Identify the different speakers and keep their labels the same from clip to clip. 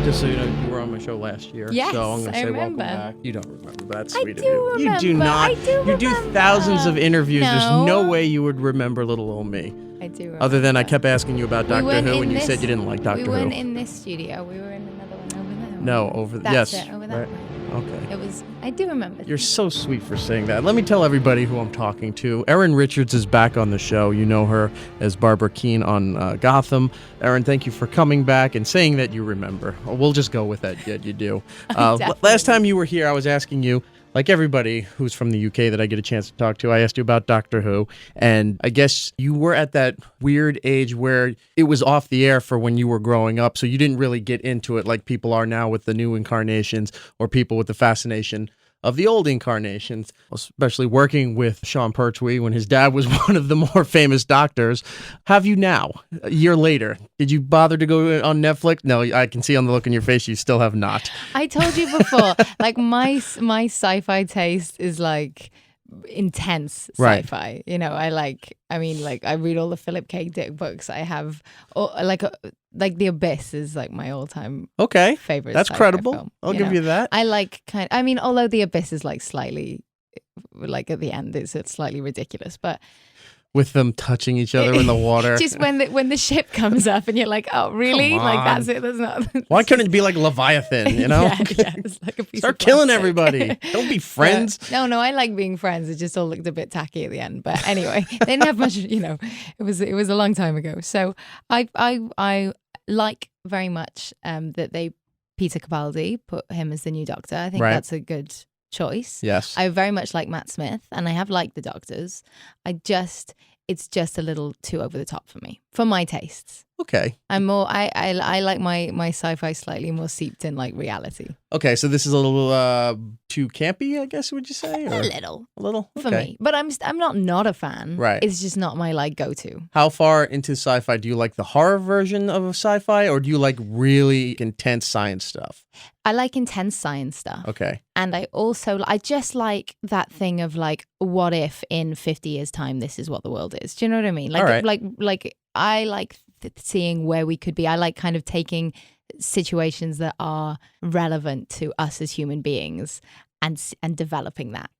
Speaker 1: Just so you know, you were on my show last year.
Speaker 2: Yes,
Speaker 1: so I'm gonna
Speaker 2: I
Speaker 1: say
Speaker 2: remember.
Speaker 1: welcome back. You don't remember. That's
Speaker 2: I
Speaker 1: sweet
Speaker 2: do
Speaker 1: of you.
Speaker 2: remember.
Speaker 1: You do not.
Speaker 2: I do
Speaker 1: You do
Speaker 2: remember.
Speaker 1: thousands of interviews.
Speaker 2: No.
Speaker 1: There's no way you would remember little old me.
Speaker 2: I do remember.
Speaker 1: Other than I kept asking you about
Speaker 2: We
Speaker 1: Doctor
Speaker 2: weren't
Speaker 1: Who,
Speaker 2: in
Speaker 1: and you
Speaker 2: this-
Speaker 1: said you didn't like Doctor Who.
Speaker 2: We weren't in this studio. We were in another one over there.
Speaker 1: No, over
Speaker 2: That's
Speaker 1: yes.
Speaker 2: it, over that
Speaker 1: right.
Speaker 2: way.
Speaker 1: Okay.
Speaker 2: It was. I do remember.
Speaker 1: You're so sweet for saying that. Let me tell everybody who I'm talking to. Erin Richards is back on the show. You know her as Barbara Kean on Gotham. Erin, thank you for coming back and saying that you remember. We'll just go with that. Yeah, you do. Last time you were here, I was asking you, like everybody who's from the UK that I get a chance to talk to, I asked you about Doctor Who, and I guess you were at that weird age where it was off the air for when you were growing up, so you didn't really get into it like people are now with the new incarnations or people with the fascination of the old incarnations, especially working with Sean Pertwee when his dad was one of the more famous doctors. Have you now, a year later? Did you bother to go on Netflix? No, I can see on the look in your face you still have not.
Speaker 2: I told you before, like my sci-fi taste is like intense sci-fi.
Speaker 1: Right.
Speaker 2: You know, I read all the Philip K. Dick books. I have like The Abyss is like my all-time favorite.
Speaker 1: That's
Speaker 2: sci-fi
Speaker 1: credible.
Speaker 2: film,
Speaker 1: I'll give you that.
Speaker 2: I like although The Abyss is like slightly, like at the end it's slightly ridiculous, but
Speaker 1: with them touching each other in the water.
Speaker 2: Just when the ship comes up and you're like, oh really?
Speaker 1: Come
Speaker 2: Like
Speaker 1: on.
Speaker 2: that's it. That's not.
Speaker 1: Why couldn't it be like Leviathan, you know?
Speaker 2: yeah, it's like a piece
Speaker 1: Start
Speaker 2: of
Speaker 1: killing
Speaker 2: plastic.
Speaker 1: everybody. Don't be friends.
Speaker 2: No, I like being friends. It just all looked a bit tacky at the end. But anyway, they didn't have much. You know, it was a long time ago. So I like very much that Peter Capaldi put him as the new Doctor. I think that's a good choice.
Speaker 1: Yes.
Speaker 2: I very much like Matt Smith, and I have liked the Doctors. It's just a little too over the top for me, for my tastes.
Speaker 1: Okay.
Speaker 2: I'm more. I like my sci-fi slightly more seeped in like reality.
Speaker 1: Okay, so this is a little too campy, I guess, would you say? Or? A little?
Speaker 2: For
Speaker 1: Okay.
Speaker 2: me. But I'm not a fan.
Speaker 1: Right.
Speaker 2: It's just not my like go-to.
Speaker 1: How far into sci-fi? Do you like the horror version of sci-fi, or do you like really intense science stuff?
Speaker 2: I like intense science stuff.
Speaker 1: Okay.
Speaker 2: And I just like that thing of like, what if in 50 years time this is what the world is? Do you know what I mean? Like,
Speaker 1: All right.
Speaker 2: like I like seeing where we could be. I like kind of taking situations that are relevant to us as human beings and developing that.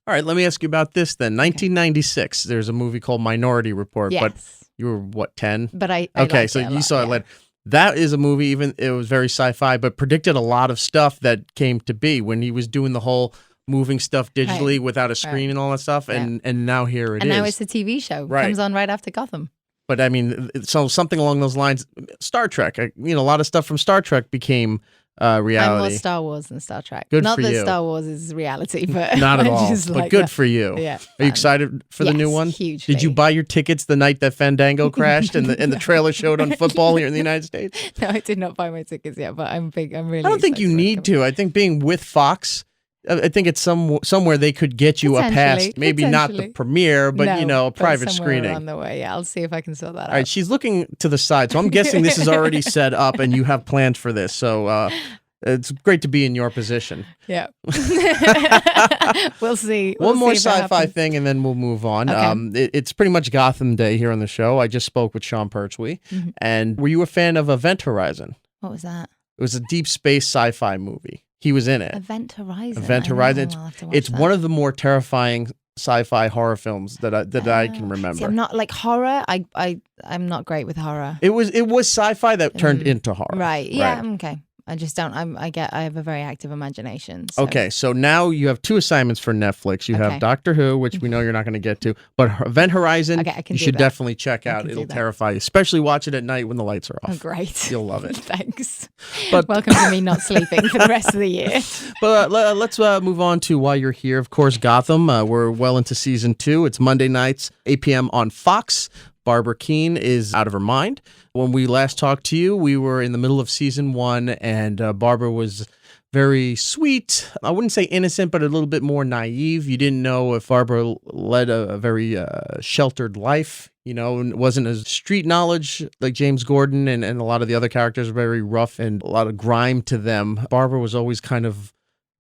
Speaker 1: All right, let me ask you about this then. 1996, there's a movie called Minority Report,
Speaker 2: Yes.
Speaker 1: but you were, what, 10?
Speaker 2: But I
Speaker 1: Okay,
Speaker 2: liked
Speaker 1: so
Speaker 2: it a
Speaker 1: you
Speaker 2: lot,
Speaker 1: saw it
Speaker 2: yeah.
Speaker 1: later. That is a movie, even it was very sci-fi, but predicted a lot of stuff that came to be when he was doing the whole moving stuff digitally
Speaker 2: Right.
Speaker 1: without a screen and all that stuff, and now here it is.
Speaker 2: And now it's a TV show.
Speaker 1: Right.
Speaker 2: Comes on right after Gotham.
Speaker 1: But I mean, so something along those lines, Star Trek, a lot of stuff from Star Trek became reality.
Speaker 2: I'm more Star Wars than Star Trek.
Speaker 1: Good
Speaker 2: Not
Speaker 1: for
Speaker 2: that
Speaker 1: you.
Speaker 2: Star Wars is reality, but
Speaker 1: Not at
Speaker 2: I
Speaker 1: all,
Speaker 2: just
Speaker 1: but
Speaker 2: like
Speaker 1: good
Speaker 2: that.
Speaker 1: for you.
Speaker 2: Yeah.
Speaker 1: Are you excited for the new
Speaker 2: Yes,
Speaker 1: one?
Speaker 2: hugely.
Speaker 1: Did you buy your tickets the night that Fandango crashed and the trailer showed on football here in the United States?
Speaker 2: No, I did not buy my tickets yet, but I'm big. I'm really.
Speaker 1: I don't think you
Speaker 2: excited
Speaker 1: need
Speaker 2: about it.
Speaker 1: to. I think being with Fox, I think it's somewhere they could get you a pass.
Speaker 2: Potentially,
Speaker 1: Maybe not the
Speaker 2: potentially.
Speaker 1: premiere, but
Speaker 2: No,
Speaker 1: a private
Speaker 2: somewhere
Speaker 1: screening.
Speaker 2: on the way. Yeah, I'll see if I can sort that
Speaker 1: All right,
Speaker 2: out.
Speaker 1: she's looking to the side, so I'm guessing this is already set up and you have plans for this. So it's great to be in your position.
Speaker 2: Yeah. We'll see.
Speaker 1: One more
Speaker 2: see if it
Speaker 1: sci-fi
Speaker 2: happens.
Speaker 1: thing, and then we'll move on.
Speaker 2: Okay.
Speaker 1: It's pretty much Gotham Day here on the show. I just spoke with Sean Pertwee, and were you a fan of Event Horizon?
Speaker 2: What was that?
Speaker 1: It was a deep space sci-fi movie. He was in it.
Speaker 2: Event Horizon.
Speaker 1: Event
Speaker 2: I know,
Speaker 1: Horizon.
Speaker 2: I'll have to watch
Speaker 1: It's
Speaker 2: that.
Speaker 1: one of the more terrifying sci-fi horror films that I can remember.
Speaker 2: See, I'm not like horror. I'm not great with horror.
Speaker 1: It was sci-fi that turned into horror.
Speaker 2: Right. Yeah. Okay. I just don't. I have a very active imagination. So.
Speaker 1: Okay, so now you have two assignments for Netflix. You have
Speaker 2: Okay.
Speaker 1: Doctor Who, which we know you're not going to get to, but Event Horizon,
Speaker 2: Okay, I can
Speaker 1: you
Speaker 2: do
Speaker 1: should
Speaker 2: that.
Speaker 1: definitely check out.
Speaker 2: can do
Speaker 1: It'll
Speaker 2: that.
Speaker 1: terrify you, especially watch it at night when the lights are
Speaker 2: Oh,
Speaker 1: off.
Speaker 2: great.
Speaker 1: You'll love it.
Speaker 2: Thanks.
Speaker 1: But-
Speaker 2: Welcome to me not sleeping for the rest of the year.
Speaker 1: But let's move on to why you're here. Of course, Gotham. We're well into season 2. It's Monday nights, 8 p.m. on Fox. Barbara Kean is out of her mind. When we last talked to you, we were in the middle of season 1, and Barbara was very sweet. I wouldn't say innocent, but a little bit more naive. You didn't know if Barbara led a very sheltered life, and wasn't as street knowledge like James Gordon and a lot of the other characters were very rough and a lot of grime to them. Barbara was always kind of,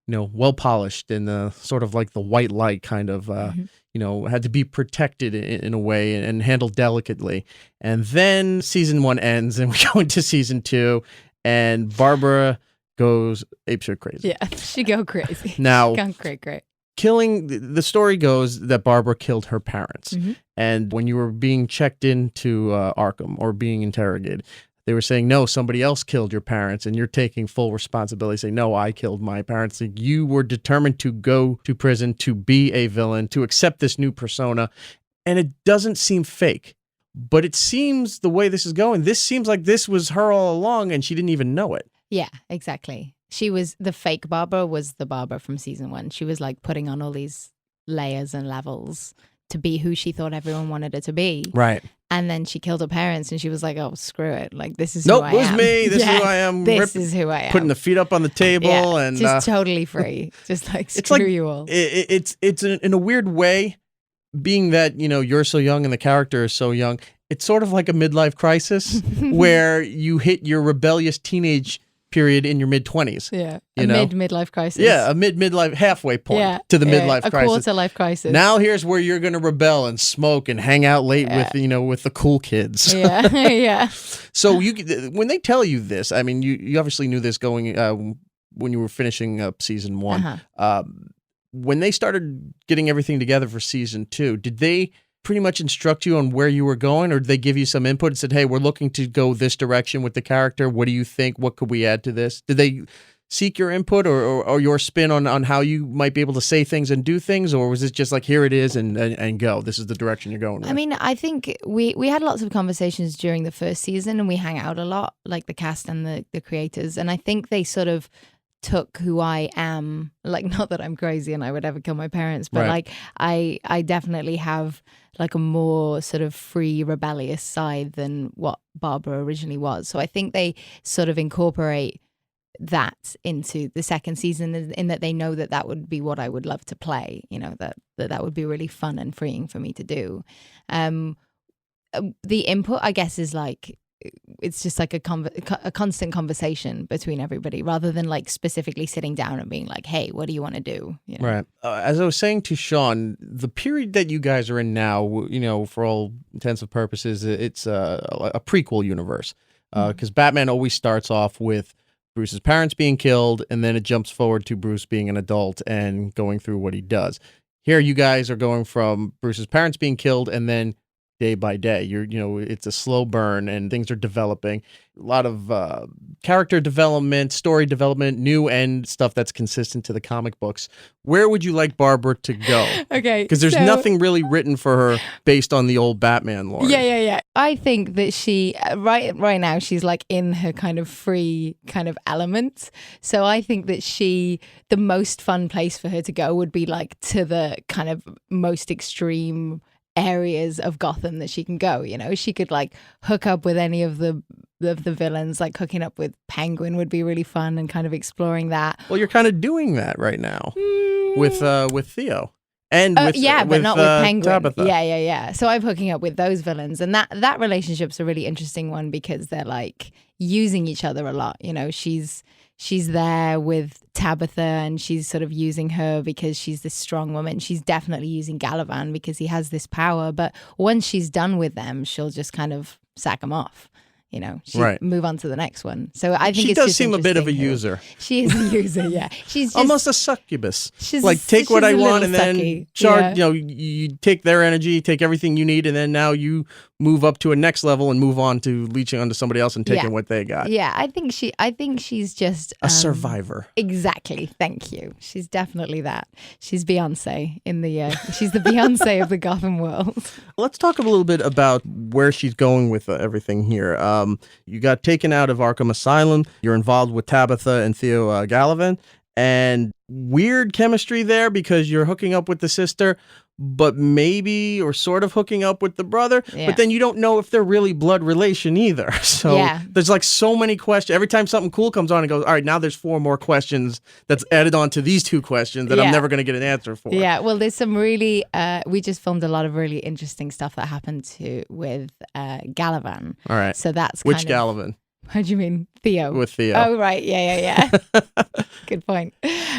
Speaker 1: well polished and sort of like the white light kind of, had to be protected in a way and handled delicately. And then season 1 ends and we go into season 2 and Barbara goes apeshit crazy.
Speaker 2: Yeah, she go crazy.
Speaker 1: Now,
Speaker 2: Gone great.
Speaker 1: the story goes that Barbara killed her parents. And when you were being checked into Arkham or being interrogated, they were saying, no, somebody else killed your parents, and you're taking full responsibility, saying, no, I killed my parents. Like, you were determined to go to prison, to be a villain, to accept this new persona, and it doesn't seem fake. But it seems the way this is going, this seems like this was her all along, and she didn't even know it.
Speaker 2: Yeah, exactly. She was the fake Barbara was the Barbara from season 1. She was like putting on all these layers and levels to be who she thought everyone wanted her to be.
Speaker 1: Right.
Speaker 2: And then she killed her parents, and she was like, "Oh, screw it! Like this is who I am.
Speaker 1: Nope, it was me. This is who I am.
Speaker 2: This is who I am.
Speaker 1: Putting the feet up on the table and
Speaker 2: just totally free. Just like screw you all."
Speaker 1: It's in a weird way, being that you're so young and the character is so young. It's sort of like a midlife crisis where you hit your rebellious teenage period in your mid-20s.
Speaker 2: Yeah, midlife crisis.
Speaker 1: Yeah, a midlife halfway point to the midlife crisis.
Speaker 2: A quarter life crisis.
Speaker 1: Now here's where you're going to rebel and smoke and hang out late with with the cool kids.
Speaker 2: Yeah, yeah.
Speaker 1: So when they tell you this, I mean, you obviously knew this going when you were finishing up season 1. When they started getting everything together for season 2, did they pretty much instruct you on where you were going, or did they give you some input and said, hey, we're looking to go this direction with the character? What do you think? What could we add to this? Did they seek your input or your spin on how you might be able to say things and do things, or was it just like, here it is and go? This is the direction you're going with?
Speaker 2: I mean, I think we had lots of conversations during the first season, and we hang out a lot, like the cast and the creators, and I think they sort of took who I am, like, not that I'm crazy and I would ever kill my parents, but like I definitely have like a more sort of free, rebellious side than what Barbara originally was. So I think they sort of incorporate that into the second season, in that they know that would be what I would love to play, that would be really fun and freeing for me to do. The input, I guess, is like, it's just like a constant conversation between everybody, rather than like specifically sitting down and being like, hey, what do you want to do?
Speaker 1: Right. As I was saying to Sean, the period that you guys are in now, for all intents and purposes, it's a prequel universe, because Batman always starts off with Bruce's parents being killed, and then it jumps forward to Bruce being an adult and going through what he does. Here you guys are going from Bruce's parents being killed, and then day by day, it's a slow burn and things are developing. A lot of character development, story development, new and stuff that's consistent to the comic books. Where would you like Barbara to go?
Speaker 2: Okay,
Speaker 1: because there's nothing really written for her based on the old Batman lore.
Speaker 2: Yeah. I think that she right now she's like in her kind of free kind of element. So I think that the most fun place for her to go would be like to the kind of most extreme areas of Gotham that she can go. She could like hook up with any of the villains. Like hooking up with Penguin would be really fun, and kind of exploring that.
Speaker 1: Well, you're kind of doing that right now with Theo and with
Speaker 2: but not with Penguin.
Speaker 1: Tabitha.
Speaker 2: Yeah. So I'm hooking up with those villains, and that relationship's a really interesting one, because they're like using each other a lot. She's there with Tabitha, and she's sort of using her because she's this strong woman. She's definitely using Galavan because he has this power. But once she's done with them, she'll just kind of sack them off. She'll move on to the next one. So I think
Speaker 1: she does seem a bit of a user.
Speaker 2: She is a user, yeah. She's just,
Speaker 1: almost a succubus. Like, take what I want and then charge. You take their energy, take everything you need, and then now you move up to a next level and move on to leeching onto somebody else and taking what they got.
Speaker 2: Yeah, I think she's just
Speaker 1: a survivor.
Speaker 2: Exactly. Thank you. She's definitely that. She's Beyonce in the. She's the Beyonce of the Gotham world.
Speaker 1: Let's talk a little bit about where she's going with everything here. You got taken out of Arkham Asylum. You're involved with Tabitha and Theo Galavan, and weird chemistry there because you're hooking up with the sister, but maybe or sort of hooking up with the brother. Yeah. But then you don't know if they're really blood relation either. So there's like so many questions. Every time something cool comes on, it goes, all right, now there's 4 more questions that's added on to these 2 questions that I'm never going to get an answer for.
Speaker 2: Yeah, well, there's some really, we just filmed a lot of really interesting stuff that happened with Galavan.
Speaker 1: All right.
Speaker 2: So that's
Speaker 1: Which Galavan?
Speaker 2: How do you mean Theo?
Speaker 1: With Theo.
Speaker 2: Oh, right. Yeah. Good point.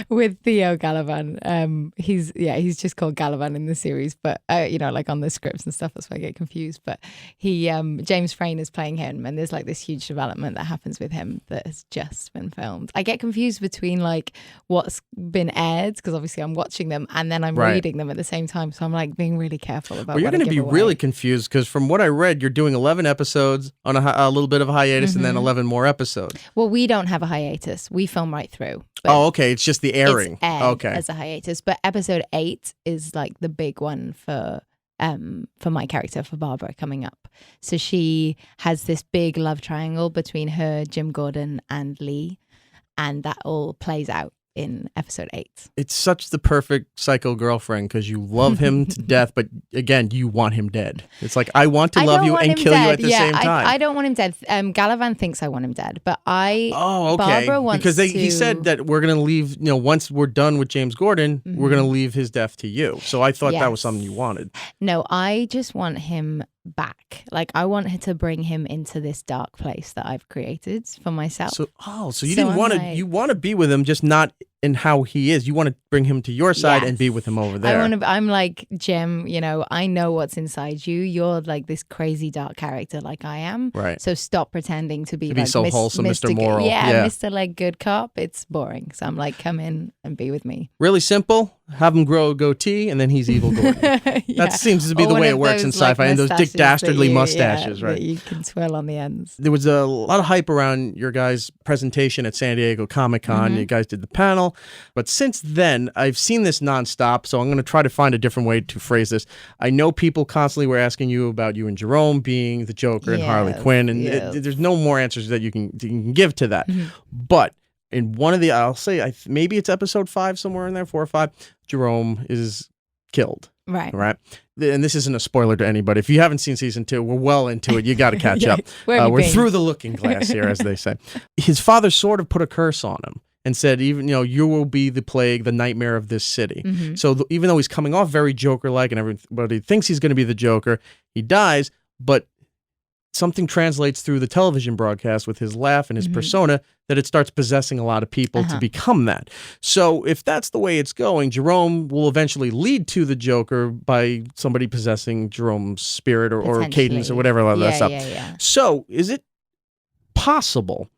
Speaker 2: With Theo Galavan, he's just called Galavan in the series, but like on the scripts and stuff, that's why I get confused. But he, James Frain is playing him, and there's like this huge development that happens with him that has just been filmed. I get confused between like what's been aired, because obviously I'm watching them and then I'm reading them at the same time, so I'm like being really careful about.
Speaker 1: Well, you're going to be really confused because from what I read, you're doing 11 episodes on a little bit of a hiatus, and then 11 more episodes.
Speaker 2: Well, we don't have a hiatus. We film right through.
Speaker 1: Oh, okay. It's just the airing.
Speaker 2: It's aired as a hiatus. But episode 8 is like the big one for my character, for Barbara, coming up. So she has this big love triangle between her, Jim Gordon, and Lee, and that all plays out in episode 8.
Speaker 1: It's such the perfect psycho girlfriend because you love him to death, but again, you want him dead. It's like, I want to love you and kill you at the same time.
Speaker 2: I don't want him dead. Galavan thinks I want him dead, but
Speaker 1: Barbara wants because he said that we're going to leave, once we're done with James Gordon, we're going to leave his death to you. So I thought that was something you wanted.
Speaker 2: No, I just want him back. Like, I want her to bring him into this dark place that I've created for myself.
Speaker 1: So you didn't want to, you want to be with him, just not in how he is. You want to bring him to your side and be with him over there.
Speaker 2: I'm like, Jim, I know what's inside you. You're like this crazy dark character like I am.
Speaker 1: Right.
Speaker 2: So stop pretending to be
Speaker 1: like so wholesome, Mr. Moral.
Speaker 2: Yeah, Mr. like good cop. It's boring. So I'm like, come in and be with me.
Speaker 1: Really simple. Have him grow a goatee, and then he's evil Gordon. That seems to be the way it works in sci-fi. And those Dick Dastardly mustaches, right?
Speaker 2: That you can twirl on the ends.
Speaker 1: There was a lot of hype around your guys' presentation at San Diego Comic-Con. You guys did the panel. But since then, I've seen this nonstop, so I'm going to try to find a different way to phrase this. I know people constantly were asking you about you and Jerome being the Joker and Harley Quinn, and there's no more answers that you can give to that. But in one of the, I'll say, maybe it's episode 5, somewhere in there, 4 or 5, Jerome is killed. Right. And this isn't a spoiler to anybody. If you haven't seen season 2, we're well into it. You got to catch up. We're through the looking glass here, as they say. His father sort of put a curse on him and said, even, you will be the plague, the nightmare of this city. So even though he's coming off very Joker-like and everybody thinks he's going to be the Joker, he dies, but something translates through the television broadcast with his laugh and his persona that it starts possessing a lot of people to become that. So if that's the way it's going, Jerome will eventually lead to the Joker by somebody possessing Jerome's spirit or cadence or whatever that stuff. So is it possible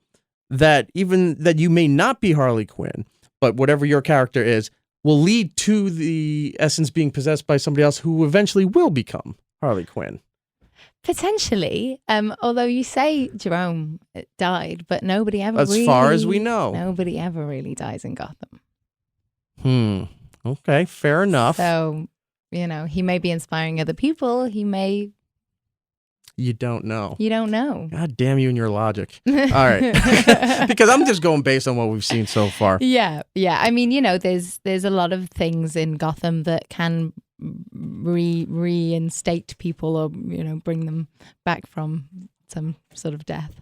Speaker 1: that even that you may not be Harley Quinn, but whatever your character is, will lead to the essence being possessed by somebody else who eventually will become Harley Quinn?
Speaker 2: Potentially, although you say Jerome died, but nobody ever
Speaker 1: as far as we know,
Speaker 2: nobody ever really dies in Gotham.
Speaker 1: Okay, fair enough.
Speaker 2: So, he may be inspiring other people. He may.
Speaker 1: You don't know.
Speaker 2: You don't know.
Speaker 1: God damn you and your logic. All right. Because I'm just going based on what we've seen so far.
Speaker 2: Yeah. I mean, there's a lot of things in Gotham that can reinstate people or bring them back from some sort of death.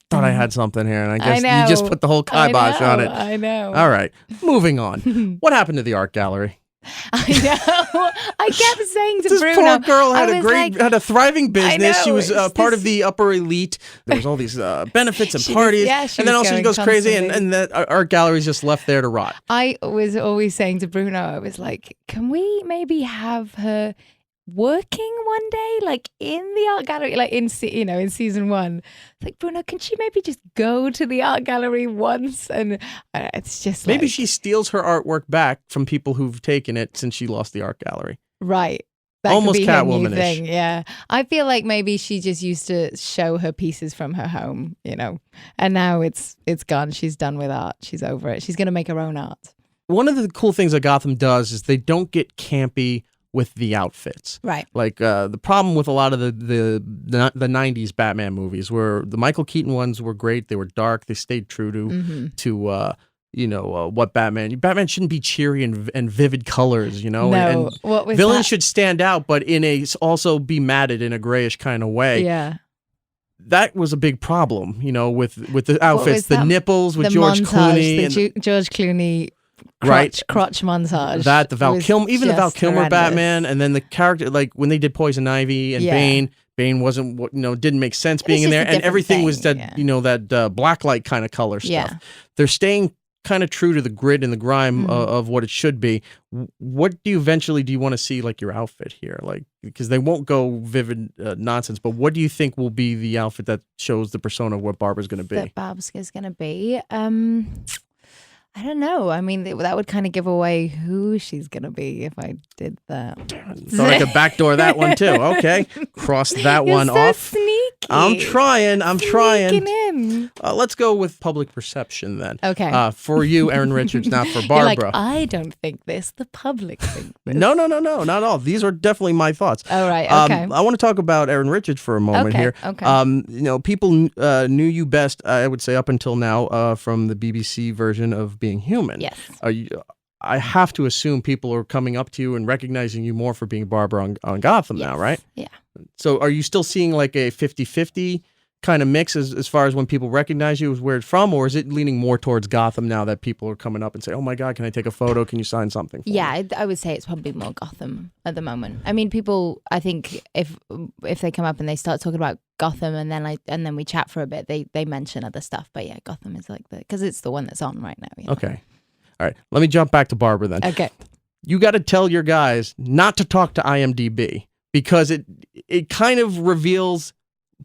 Speaker 1: Thought I had something here, and I guess you just put the whole kibosh on it.
Speaker 2: I know.
Speaker 1: All right, moving on. What happened to the art gallery?
Speaker 2: I know. I kept saying to
Speaker 1: this
Speaker 2: Bruno,
Speaker 1: poor girl had a thriving business. She was part of the upper elite. There was all these benefits and parties, and then also she goes crazy, and that art gallery's just left there to rot.
Speaker 2: I was always saying to Bruno, I was like, can we maybe have her working one day, like in the art gallery, like in season 1? Like, Bruno, can she maybe just go to the art gallery once? And it's just
Speaker 1: maybe she steals her artwork back from people who've taken it since she lost the art gallery.
Speaker 2: Right. That
Speaker 1: almost
Speaker 2: could be
Speaker 1: Catwoman-ish.
Speaker 2: Yeah. I feel like maybe she just used to show her pieces from her home, and now it's gone. She's done with art. She's over it. She's going to make her own art.
Speaker 1: One of the cool things that Gotham does is they don't get campy with the outfits.
Speaker 2: Right.
Speaker 1: Like the problem with a lot of the 90s Batman movies were the Michael Keaton ones were great. They were dark. They stayed true to what Batman shouldn't be cheery and vivid colors,
Speaker 2: No,
Speaker 1: and
Speaker 2: what was
Speaker 1: villains should stand out, but also be matted in a grayish kind of way.
Speaker 2: Yeah.
Speaker 1: That was a big problem, with the outfits, the nipples with George Clooney.
Speaker 2: George Clooney crotch montage.
Speaker 1: That the Val Kilmer, even the Val Kilmer Batman, and then the character, like when they did Poison Ivy and Bane, Bane wasn't, didn't make sense being in
Speaker 2: just
Speaker 1: there,
Speaker 2: a
Speaker 1: and
Speaker 2: different
Speaker 1: everything was
Speaker 2: thing,
Speaker 1: that,
Speaker 2: yeah.
Speaker 1: that blacklight kind of color stuff.
Speaker 2: Yeah.
Speaker 1: They're staying kind of true to the grit and the grime of what it should be. What do you want to see, like, your outfit here? Like, because they won't go vivid nonsense, but what do you think will be the outfit that shows the persona of what Barbara's going to be?
Speaker 2: That Barb's is going to be. I don't know. I mean, that would kind of give away who she's going to be if I did that.
Speaker 1: Thought I could backdoor that one too. Okay. Cross that one
Speaker 2: so
Speaker 1: off.
Speaker 2: Sneaky.
Speaker 1: I'm trying.
Speaker 2: Sneaking in.
Speaker 1: Let's go with public perception then.
Speaker 2: Okay.
Speaker 1: For you, Erin Richards, not for Barbara.
Speaker 2: You're like, I don't think this. The public thinks this.
Speaker 1: No, not at all. These are definitely my thoughts.
Speaker 2: Oh, right. Okay.
Speaker 1: I want to talk about Erin Richards for a moment here.
Speaker 2: Okay.
Speaker 1: People knew you best, I would say, up until now, from the BBC version of Being Human.
Speaker 2: Yes.
Speaker 1: I have to assume people are coming up to you and recognizing you more for being Barbara on Gotham now, right?
Speaker 2: Yeah.
Speaker 1: So are you still seeing like a 50-50 kind of mix as far as when people recognize you as where it's from, or is it leaning more towards Gotham now that people are coming up and say, oh my God, can I take a photo? Can you sign something for me?
Speaker 2: I would say it's probably more Gotham at the moment. I mean, people, I think if they come up and they start talking about Gotham and then we chat for a bit, they mention other stuff. But yeah, Gotham is like because it's the one that's on right now. You know?
Speaker 1: Okay. All right. Let me jump back to Barbara then.
Speaker 2: Okay.
Speaker 1: You got to tell your guys not to talk to IMDb because it kind of reveals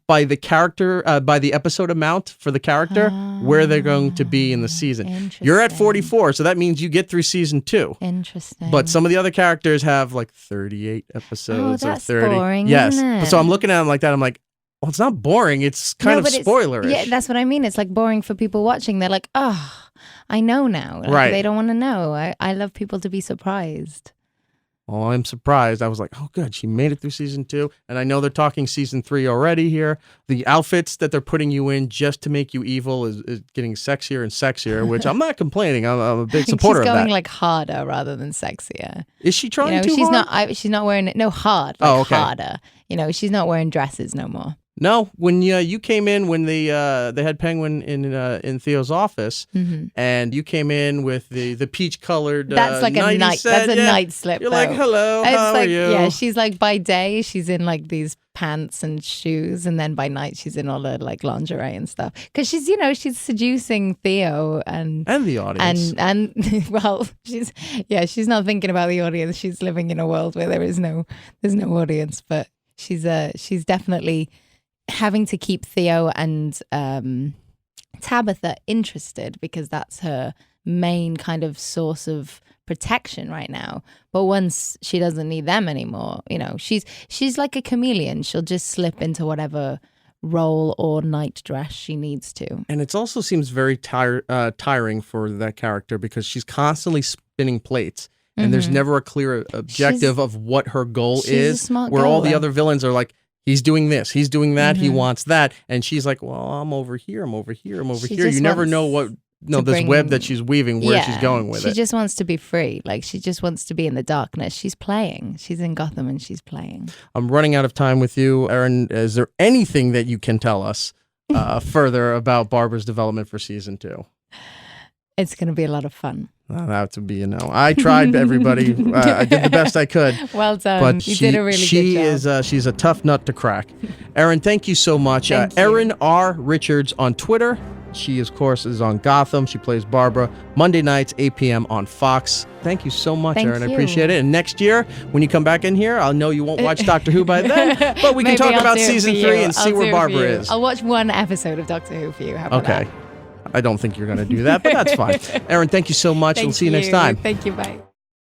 Speaker 1: by the character, by the episode amount for the character, where they're going to be in the season. You're at 44, so that means you get through season 2.
Speaker 2: Interesting.
Speaker 1: But some of the other characters have like 38 episodes
Speaker 2: that's
Speaker 1: or 30.
Speaker 2: boring,
Speaker 1: yes.
Speaker 2: isn't it?
Speaker 1: So I'm looking at them like that. I'm like, well, it's not boring. It's kind of spoilerish.
Speaker 2: Yeah, that's what I mean. It's like boring for people watching. They're like, oh, I know now. Like,
Speaker 1: right.
Speaker 2: They don't want to know. I love people to be surprised.
Speaker 1: Well, I'm surprised. I was like, oh, good. She made it through season 2. And I know they're talking season 3 already here. The outfits that they're putting you in just to make you evil is getting sexier and sexier, which I'm not complaining. I'm a big supporter of that.
Speaker 2: She's going like harder rather than sexier.
Speaker 1: Is she trying too
Speaker 2: she's
Speaker 1: hard?
Speaker 2: She's not wearing hard. Like harder. She's not wearing dresses no more.
Speaker 1: No, when you came in when they had Penguin in Theo's office, and you came in with the peach colored.
Speaker 2: That's like a night. That's a night slip.
Speaker 1: You're
Speaker 2: though.
Speaker 1: like, hello, how are you?
Speaker 2: Yeah, she's like by day she's in like these pants and shoes, and then by night she's in all her like lingerie and stuff because she's she's seducing Theo and
Speaker 1: the audience
Speaker 2: and well she's not thinking about the audience. She's living in a world where there's no audience, but she's definitely having to keep Theo and Tabitha interested because that's her main kind of source of protection right now. But once she doesn't need them anymore, she's like a chameleon. She'll just slip into whatever role or night dress she needs to.
Speaker 1: And it also seems very tiring for that character because she's constantly spinning plates. And there's never a clear objective of what her goal is, where all the other villains are like, he's doing this, he's doing that, he wants that. And she's like, well, I'm over here, I'm over here, I'm over here. You never know this web that she's weaving, where she's going with it.
Speaker 2: She just wants to be free. Like, she just wants to be in the darkness. She's playing. She's in Gotham and she's playing. I'm
Speaker 1: running out of time with you, Erin. Is there anything that you can tell us further about Barbara's development for season 2?
Speaker 2: It's going to be a lot of fun.
Speaker 1: That would be a no. I tried, everybody. I did the best I could.
Speaker 2: Well done.
Speaker 1: But
Speaker 2: you did a really good job.
Speaker 1: She's a tough nut to crack. Erin, thank you so much. Erin R. Richards on Twitter. She, of course, is on Gotham. She plays Barbara Monday nights, 8 p.m. on Fox. Thank you so much, Erin. I appreciate it. And next year, when you come back in here, I'll know you won't watch Doctor Who by then, but we can talk about season 3 and see where Barbara is.
Speaker 2: I'll watch one episode of Doctor Who for you. How about that?
Speaker 1: I don't think you're going to do that, but that's fine. Erin, thank you so much. We'll see you next time.
Speaker 2: Thank you. Bye.